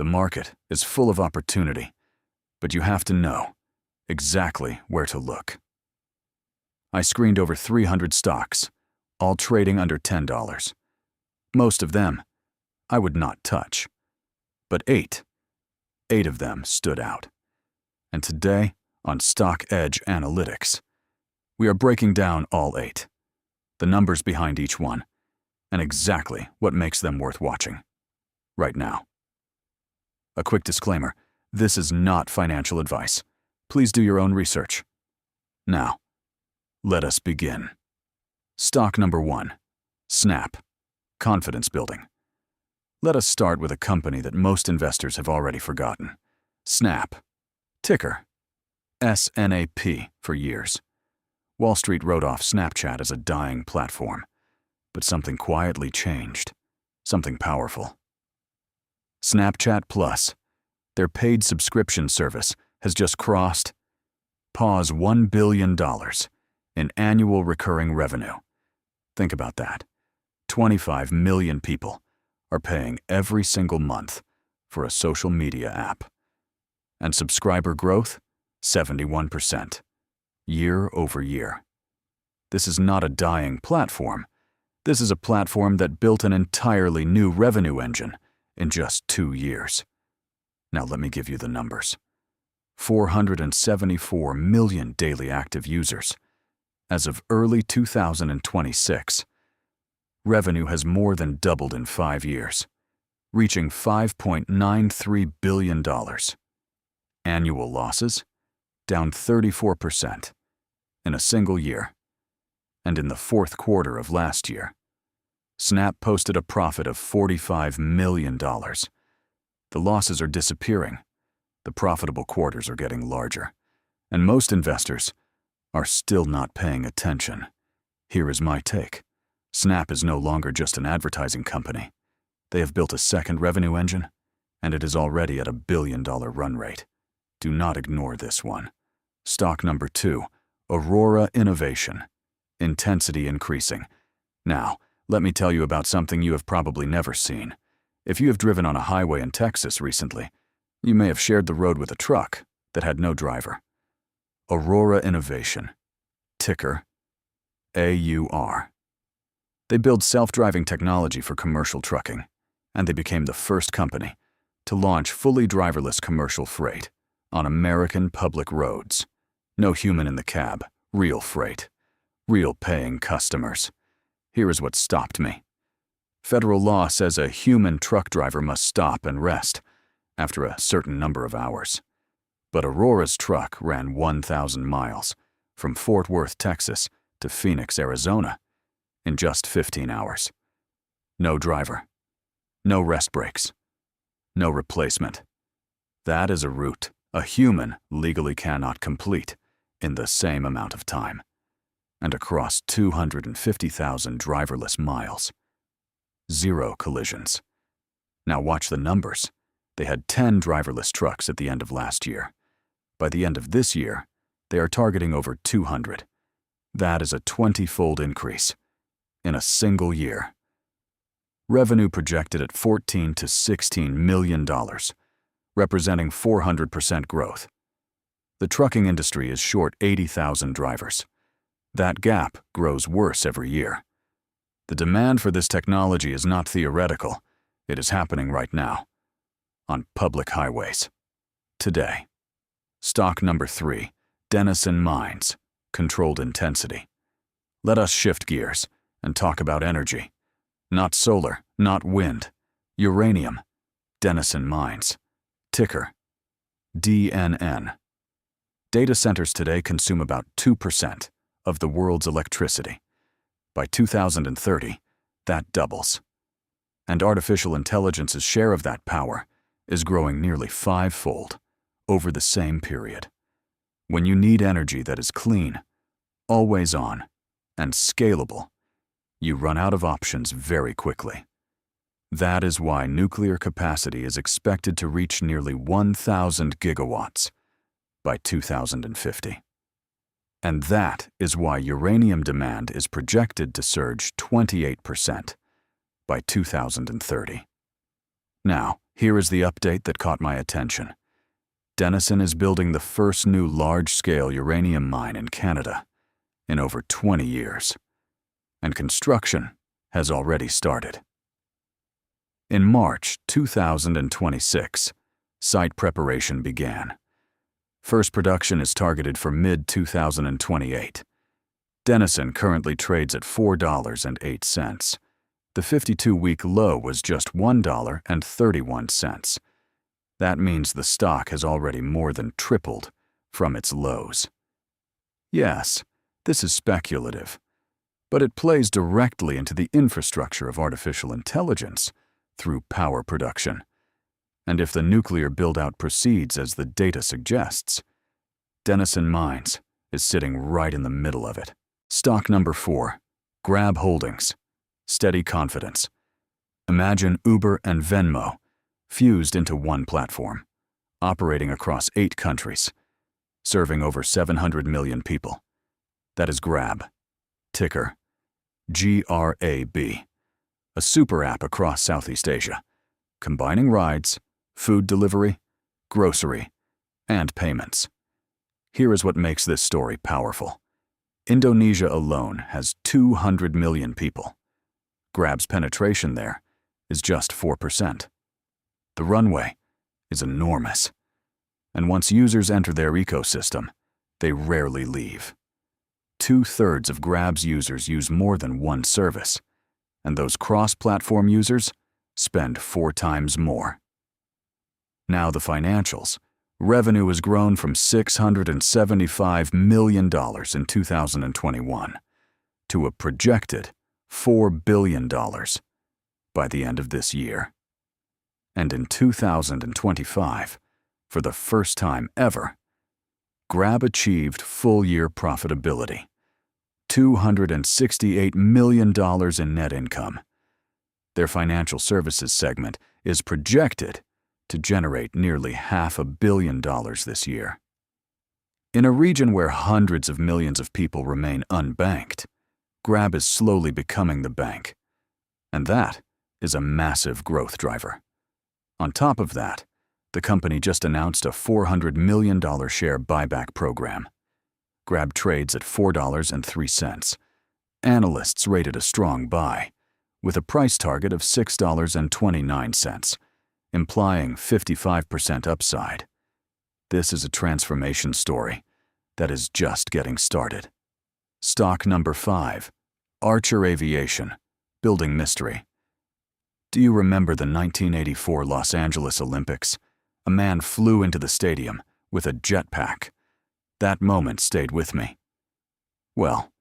The market is full of opportunity, but you have to know exactly where to look. I screened over 300 stocks, all trading under $10. Most of them I would not touch, but eight of them stood out. And today, on Stock Edge Analytics, we are breaking down all 8, the numbers behind each one, and exactly what makes them worth watching right now. A quick disclaimer, this is not financial advice. Please do your own research. Now, let us begin. Stock number 1, Snap, confidence building. Let us start with a company that most investors have already forgotten. Snap, ticker SNAP for years. Wall Street wrote off Snapchat as a dying platform, but something quietly changed, something powerful. Snapchat Plus, their paid subscription service, has just crossed $1 billion in annual recurring revenue. Think about that. 25 million people are paying every single month for a social media app. And subscriber growth, 71%, year over year. This is not a dying platform. This is a platform that built an entirely new revenue engine in just 2 years. Now let me give you the numbers. 474 million daily active users. As of early 2026, revenue has more than doubled in 5 years, reaching $5.93 billion. Annual losses, down 34% in a single year. And in the fourth quarter of last year, Snap posted a profit of $45 million. The losses are disappearing. The profitable quarters are getting larger. And most investors are still not paying attention. Here is my take. Snap is no longer just an advertising company. They have built a second revenue engine, and it is already at $1 billion run rate. Do not ignore this one. Stock number 2, Aurora Innovation. Intensity increasing. Now, let me tell you about something you have probably never seen. If you have driven on a highway in Texas recently, you may have shared the road with a truck that had no driver. Aurora Innovation, ticker AUR. They build self-driving technology for commercial trucking, and they became the first company to launch fully driverless commercial freight on American public roads. No human in the cab, real freight, real paying customers. Here is what stopped me. Federal law says a human truck driver must stop and rest after a certain number of hours. But Aurora's truck ran 1,000 miles from Fort Worth, Texas to Phoenix, Arizona in just 15 hours. No driver, no rest breaks, no replacement. That is a route a human legally cannot complete in the same amount of time, and across 250,000 driverless miles. 0 collisions. Now watch the numbers. They had 10 driverless trucks at the end of last year. By the end of this year, they are targeting over 200. That is a 20-fold increase in a single year. Revenue projected at $14 to $16 million, representing 400% growth. The trucking industry is short 80,000 drivers. That gap grows worse every year. The demand for this technology is not theoretical. It is happening right now, on public highways, today. Stock number 3, Denison Mines, controlled intensity. Let us shift gears and talk about energy. Not solar, not wind, uranium. Denison Mines, ticker DNN. Data centers today consume about 2% of the world's electricity. By 2030, that doubles. And artificial intelligence's share of that power is growing nearly 5-fold over the same period. When you need energy that is clean, always on, and scalable, you run out of options very quickly. That is why nuclear capacity is expected to reach nearly 1,000 gigawatts by 2050. And that is why uranium demand is projected to surge 28% by 2030. Now, Here is the update that caught my attention. Denison is building the first new large-scale uranium mine in Canada in over 20 years, and construction has already started. In March 2026, site preparation began. First production is targeted for mid-2028. Denison currently trades at $4.08. The 52-week low was just $1.31. That means the stock has already more than tripled from its lows. Yes, this is speculative, but it plays directly into the infrastructure of artificial intelligence through power production. And if the nuclear build-out proceeds as the data suggests, Denison Mines is sitting right in the middle of it. Stock number 4, Grab Holdings. Steady confidence. Imagine Uber and Venmo fused into one platform, operating across 8 countries, serving over 700 million people. That is Grab, ticker GRAB, a super app across Southeast Asia, combining rides, food delivery, grocery, and payments. Here is what makes this story powerful. Indonesia alone has 200 million people. Grab's penetration there is just 4%. The runway is enormous, and once users enter their ecosystem, they rarely leave. 2/3 of Grab's users use more than one service, and those cross-platform users spend 4 times more. Now the financials. Revenue has grown from $675 million in 2021 to a projected $4 billion by the end of this year. And in 2025, for the first time ever, Grab achieved full-year profitability, $268 million in net income. Their financial services segment is projected to generate nearly $500 million this year. In a region where hundreds of millions of people remain unbanked, Grab is slowly becoming the bank, and that is a massive growth driver. On top of that, the company just announced a $400 million share buyback program. Grab trades at $4.03. Analysts rated a strong buy, with a price target of $6.29, implying 55% upside. This is a transformation story that is just getting started. Stock number 5, ACHR Aviation, building mystery. Do you remember the 1984 Los Angeles Olympics? A man flew into the stadium with a jetpack. That moment stayed with me. Well,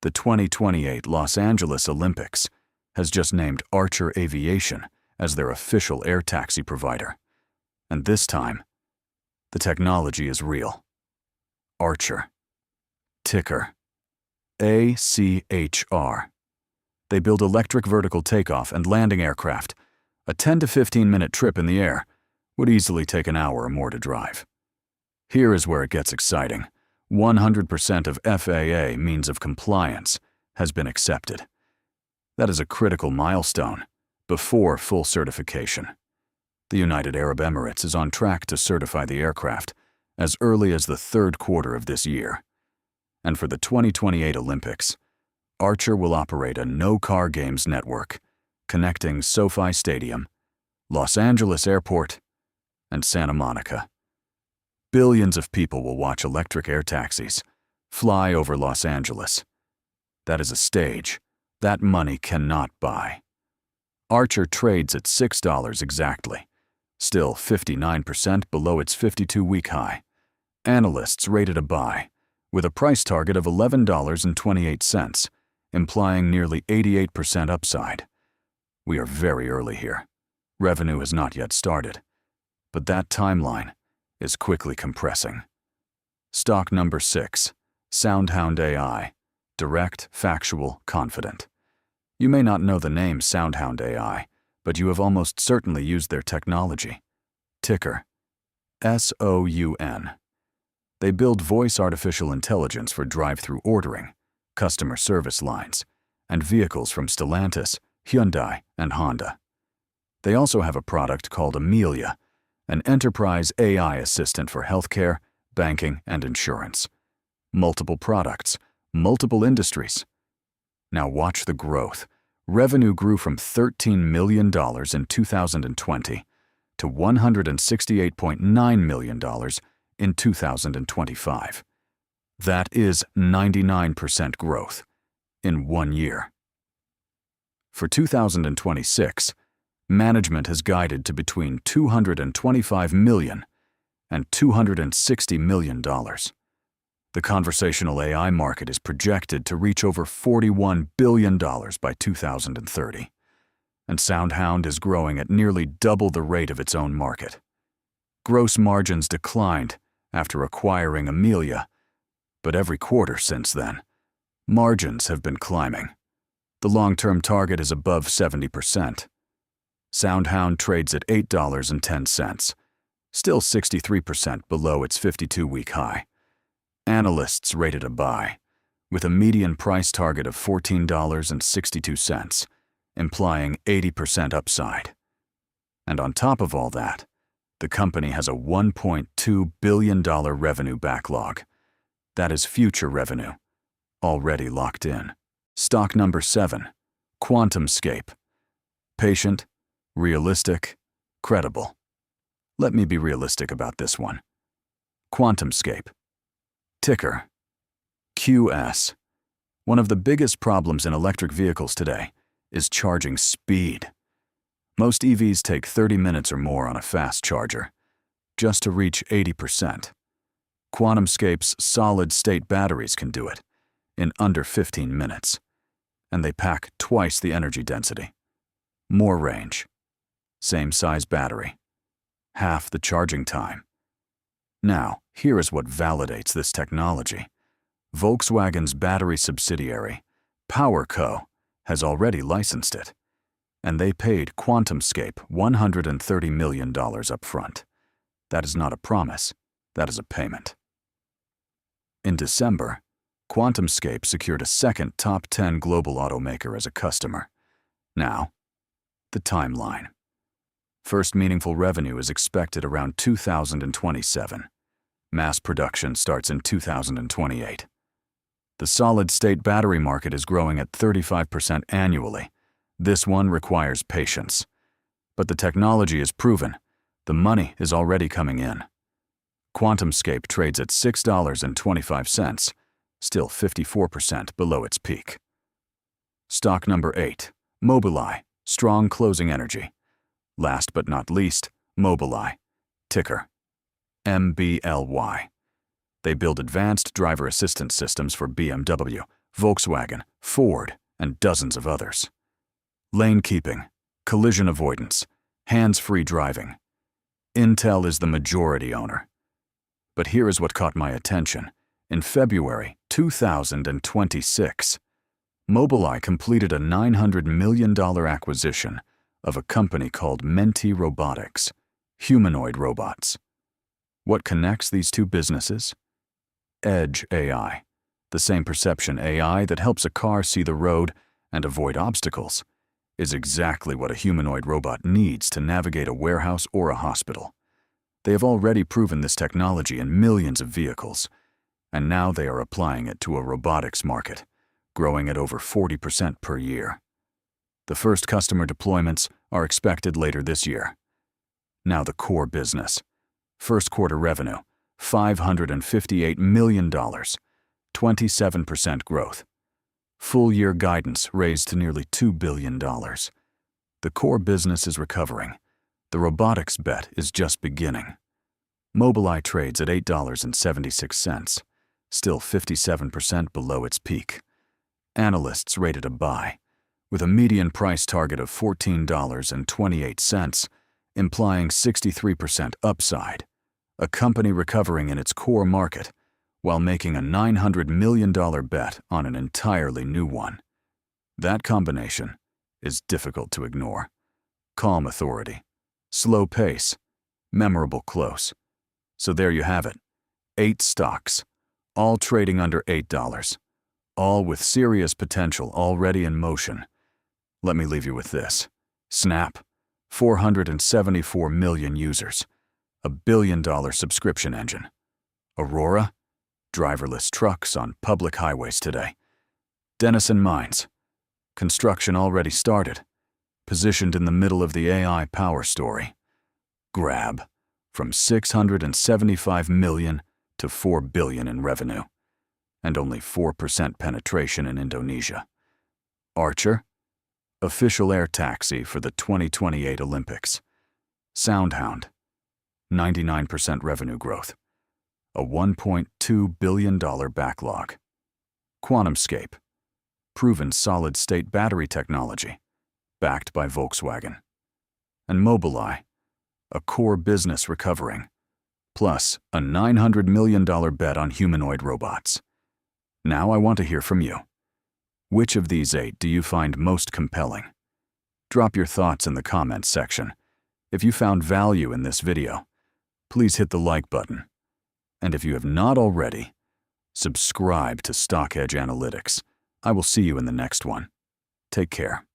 the 2028 Los Angeles Olympics has just named ACHR Aviation as their official air taxi provider. And this time, the technology is real. ACHR, ticker ACHR. They build electric vertical takeoff and landing aircraft. A 10 to 15-minute trip in the air would easily take an hour or more to drive. Here is where it gets exciting. 100% of FAA means of compliance has been accepted. That is a critical milestone before full certification. The United Arab Emirates is on track to certify the aircraft as early as the 3rd quarter of this year. And for the 2028 Olympics, ACHR will operate a no-car games network connecting SoFi Stadium, Los Angeles Airport, and Santa Monica. Billions of people will watch electric air taxis fly over Los Angeles. That is a stage that money cannot buy. ACHR trades at $6 exactly, still 59% below its 52-week high. Analysts rated a buy, with a price target of $11.28, implying nearly 88% upside. We are very early here. Revenue has not yet started, but that timeline is quickly compressing. Stock number 6, SOUN AI, direct, factual, confident. You may not know the name SOUN AI, but you have almost certainly used their technology. Ticker SOUN. They build voice artificial intelligence for drive-through ordering, customer service lines, and vehicles from Stellantis, Hyundai, and Honda. They also have a product called MBLY, an enterprise AI assistant for healthcare, banking, and insurance. Multiple products, multiple industries. Now watch the growth. Revenue grew from $13 million in 2020 to $168.9 million in 2025. That is 99% growth in 1 year. For 2026, management has guided to between $225 million and $260 million. The conversational AI market is projected to reach over $41 billion by 2030, and SoundHound is growing at nearly double the rate of its own market. Gross margins declined after acquiring MBLY, but every quarter since then, margins have been climbing. The long-term target is above 70%. SoundHound trades at $8.10, still 63% below its 52-week high. Analysts rate it a buy, with a median price target of $14.62, implying 80% upside. And on top of all that, the company has a $1.2 billion revenue backlog. That is future revenue, already locked in. Stock number 7, QuantumScape. Patient, realistic, credible. Let me be realistic about this one. QuantumScape. Ticker QS. One of the biggest problems in electric vehicles today is charging speed. Most EVs take 30 minutes or more on a fast charger, just to reach 80%. QuantumScape's solid-state batteries can do it in under 15 minutes, and they pack twice the energy density. More range. Same size battery. Half the charging time. Now, here is what validates this technology. Volkswagen's battery subsidiary, PowerCo, has already licensed it, and they paid QuantumScape $130 million upfront. That is not a promise, that is a payment. In December, QuantumScape secured a second top 10 global automaker as a customer. Now, the timeline. First meaningful revenue is expected around 2027. Mass production starts in 2028. The solid-state battery market is growing at 35% annually. This one requires patience. But the technology is proven. The money is already coming in. QuantumScape trades at $6.25, still 54% below its peak. Stock number 8, MBLY, strong closing energy. Last but not least, MBLY, ticker MBLY. They build advanced driver assistance systems for BMW, Volkswagen, Ford, and dozens of others. Lane keeping, collision avoidance, hands-free driving. Intel is the majority owner. But here is what caught my attention. In February 2026, MBLY completed a $900 million acquisition of a company called Menti Robotics, humanoid robots. What connects these two businesses? Edge AI, the same perception AI that helps a car see the road and avoid obstacles, is exactly what a humanoid robot needs to navigate a warehouse or a hospital. They have already proven this technology in millions of vehicles, and now they are applying it to a robotics market, growing at over 40% per year. The first customer deployments are expected later this year. Now the core business. First quarter revenue, $558 million, 27% growth. Full year guidance raised to nearly $2 billion. The core business is recovering. The robotics bet is just beginning. MBLY trades at $8.76, still 57% below its peak. Analysts rate it a buy, with a median price target of $14.28, implying 63% upside. A company recovering in its core market while making a $900 million bet on an entirely new one. That combination is difficult to ignore. Calm authority, slow pace, memorable close. So there you have it, 8 stocks, all trading under $8, all with serious potential already in motion. Let me leave you with this. Snap, 474 million users, $1 billion subscription engine. Aurora, driverless trucks on public highways today. Denison Mines, construction already started, positioned in the middle of the AI power story. Grab, from 675 million to 4 billion in revenue, and only 4% penetration in Indonesia. ACHR, official air taxi for the 2028 Olympics. SOUN, 99% revenue growth, a $1.2 billion backlog. QuantumScape, proven solid-state battery technology, backed by Volkswagen. And MBLY, a core business recovering, plus a $900 million bet on humanoid robots. Now I want to hear from you. Which of these 8 do you find most compelling? Drop your thoughts in the comments section. If you found value in this video, please hit the like button. And if you have not already, subscribe to StockEdge Analytics. I will see you in the next one. Take care.